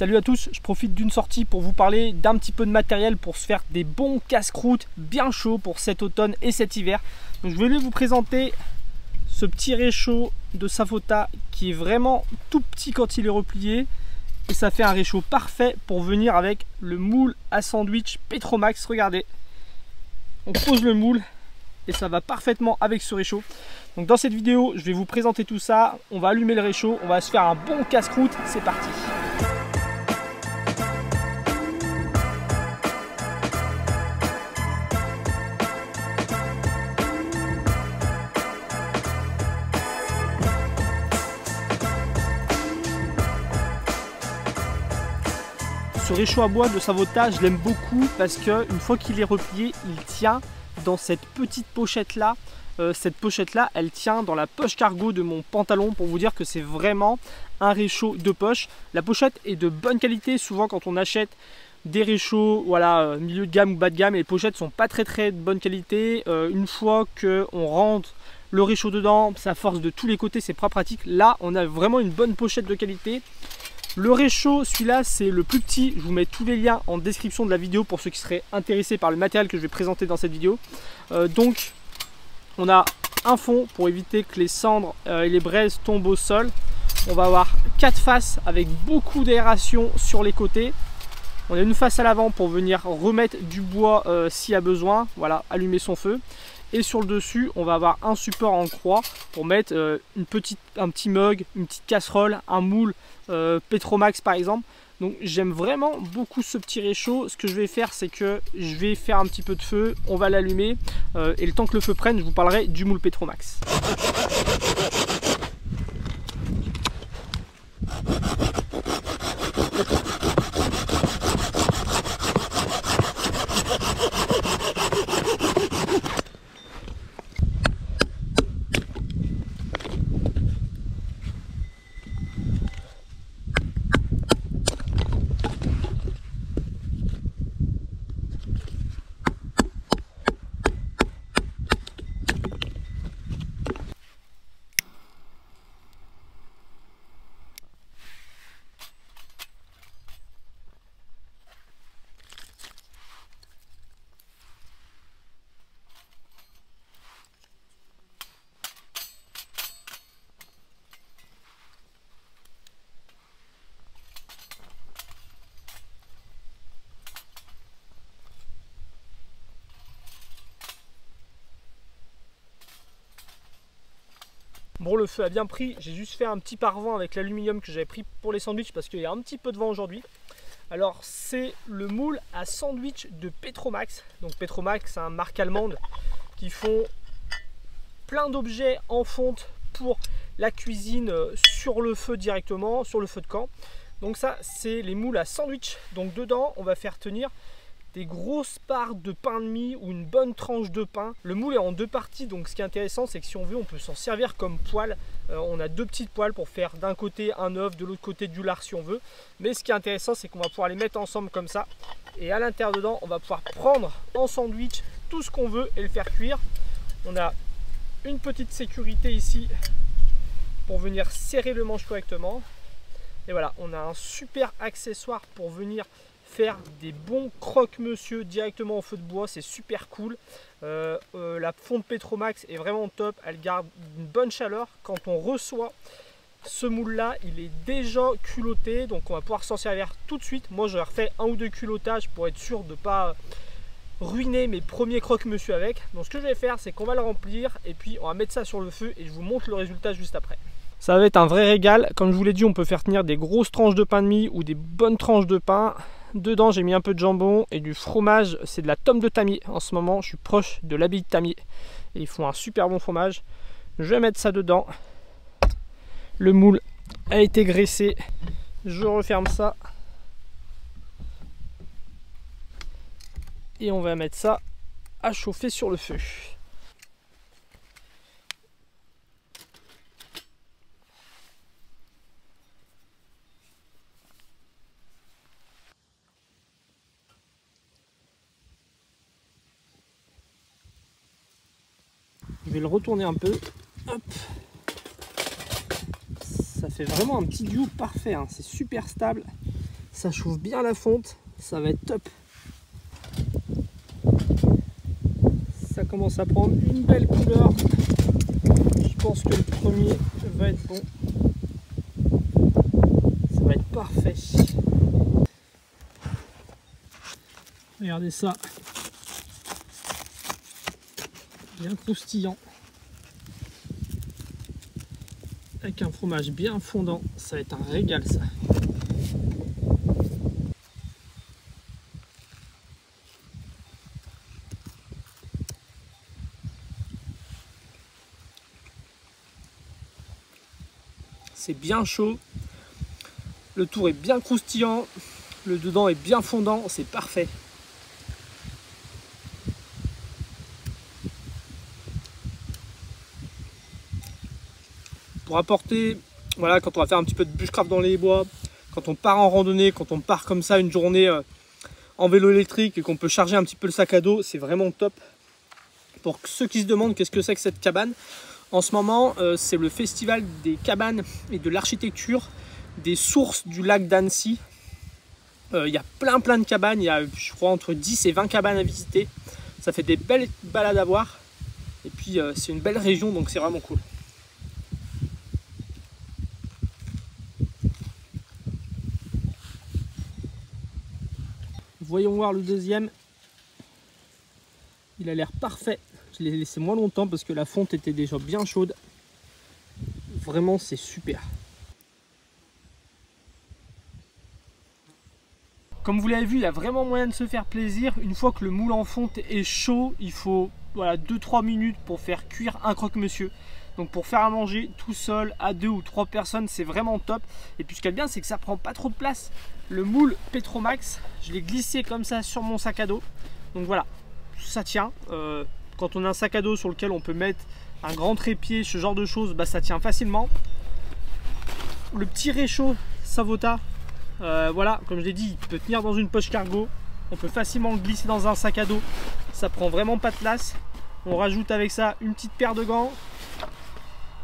Salut à tous, je profite d'une sortie pour vous parler d'un petit peu de matériel pour se faire des bons casse-croûtes bien chauds pour cet automne et cet hiver. Donc, je voulais vous présenter ce petit réchaud de Safota qui est vraiment tout petit quand il est replié. Et ça fait un réchaud parfait pour venir avec le moule à sandwich Petromax. Regardez, on pose le moule et ça va parfaitement avec ce réchaud. Donc dans cette vidéo, je vais vous présenter tout ça. On va allumer le réchaud, on va se faire un bon casse-croûte. C'est parti. Ce réchaud à bois de Safota, je l'aime beaucoup parce qu'une fois qu'il est replié, il tient dans cette petite pochette là. Cette pochette là, elle tient dans la poche cargo de mon pantalon pour vous dire que c'est vraiment un réchaud de poche. La pochette est de bonne qualité. Souvent quand on achète des réchauds, voilà, milieu de gamme ou bas de gamme, les pochettes sont pas très de bonne qualité. Une fois qu'on rentre le réchaud dedans, ça force de tous les côtés, c'est pas pratique. Là, on a vraiment une bonne pochette de qualité. Le réchaud, celui-là, c'est le plus petit. Je vous mets tous les liens en description de la vidéo pour ceux qui seraient intéressés par le matériel que je vais présenter dans cette vidéo. Donc, on a un fond pour éviter que les cendres et les braises tombent au sol. On va avoir 4 faces avec beaucoup d'aération sur les côtés. On a une face à l'avant pour venir remettre du bois s'il y a besoin. Voilà, allumer son feu. Et sur le dessus, on va avoir un support en croix pour mettre un petit mug, une petite casserole, un moule Petromax par exemple. Donc j'aime vraiment beaucoup ce petit réchaud. Ce que je vais faire, c'est que je vais faire un petit peu de feu, on va l'allumer et le temps que le feu prenne, je vous parlerai du moule Petromax. Bon, le feu a bien pris, j'ai juste fait un petit pare-vent avec l'aluminium que j'avais pris pour les sandwichs parce qu'il y a un petit peu de vent aujourd'hui. Alors c'est le moule à sandwich de Petromax. Donc Petromax, c'est une marque allemande qui font plein d'objets en fonte pour la cuisine sur le feu directement, sur le feu de camp. Donc ça, c'est les moules à sandwich. Donc dedans, on va faire tenir des grosses parts de pain de mie ou une bonne tranche de pain. Le moule est en 2 parties, donc ce qui est intéressant, c'est que si on veut, on peut s'en servir comme poêle. On a 2 petites poêles pour faire d'un côté un œuf, de l'autre côté du lard si on veut. Mais ce qui est intéressant, c'est qu'on va pouvoir les mettre ensemble comme ça. Et à l'intérieur dedans, on va pouvoir prendre en sandwich tout ce qu'on veut et le faire cuire. On a une petite sécurité ici pour venir serrer le manche correctement. Et voilà, on a un super accessoire pour venir faire des bons croque-monsieur directement au feu de bois, c'est super cool. La fonte Petromax est vraiment top, elle garde une bonne chaleur. Quand on reçoit ce moule là, il est déjà culotté, donc on va pouvoir s'en servir tout de suite. Moi, je refais 1 ou 2 culottages pour être sûr de ne pas ruiner mes premiers croque-monsieur avec. Donc ce que je vais faire, c'est qu'on va le remplir et puis on va mettre ça sur le feu et je vous montre le résultat juste après. Ça va être un vrai régal. Comme je vous l'ai dit, on peut faire tenir des grosses tranches de pain de mie ou des bonnes tranches de pain. Dedans, j'ai mis un peu de jambon et du fromage. C'est de la tome de tamier. En ce moment, je suis proche de l'abbaye de Tamier. Et ils font un super bon fromage. Je vais mettre ça dedans. Le moule a été graissé. Je referme ça. Et on va mettre ça à chauffer sur le feu. Je vais le retourner un peu. Hop. Ça fait vraiment un petit duo parfait, hein. C'est super stable. Ça chauffe bien la fonte, ça va être top. Ça commence à prendre une belle couleur. Je pense que le premier va être bon. Ça va être parfait. Regardez ça. Bien croustillant. Avec un fromage bien fondant. Ça va être un régal ça. C'est bien chaud, le tour est bien croustillant, le dedans est bien fondant, c'est parfait. Pour apporter, voilà, quand on va faire un petit peu de bushcraft dans les bois, quand on part en randonnée, quand on part comme ça une journée en vélo électrique et qu'on peut charger un petit peu le sac à dos, c'est vraiment top. Pour ceux qui se demandent qu'est-ce que c'est que cette cabane, en ce moment, c'est le festival des cabanes et de l'architecture des sources du lac d'Annecy. Il y a plein de cabanes, il y a je crois entre 10 et 20 cabanes à visiter. Ça fait des belles balades à voir. Et puis c'est une belle région, donc c'est vraiment cool. Voyons voir le deuxième. Il a l'air parfait. Je l'ai laissé moins longtemps parce que la fonte était déjà bien chaude. Vraiment, c'est super. Comme vous l'avez vu, il y a vraiment moyen de se faire plaisir. Une fois que le moule en fonte est chaud, il faut voilà, 2-3 minutes pour faire cuire un croque-monsieur. Donc pour faire à manger tout seul, à 2 ou 3 personnes, c'est vraiment top. Et puis ce qu'il y a de bien, c'est que ça prend pas trop de place. Le moule Petromax, je l'ai glissé comme ça sur mon sac à dos. Donc voilà, ça tient. Quand on a un sac à dos sur lequel on peut mettre un grand trépied, ce genre de choses, bah, ça tient facilement. Le petit réchaud Savota, voilà, comme je l'ai dit, il peut tenir dans une poche cargo. On peut facilement le glisser dans un sac à dos. Ça prend vraiment pas de place. On rajoute avec ça une petite paire de gants,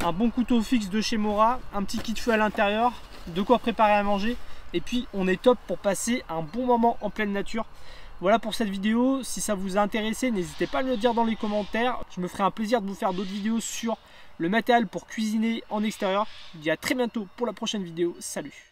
un bon couteau fixe de chez Mora, un petit kit feu à l'intérieur, de quoi préparer à manger. Et puis on est top pour passer un bon moment en pleine nature. Voilà pour cette vidéo, si ça vous a intéressé, n'hésitez pas à me le dire dans les commentaires. Je me ferai un plaisir de vous faire d'autres vidéos sur le matériel pour cuisiner en extérieur. Je vous dis à très bientôt pour la prochaine vidéo. Salut!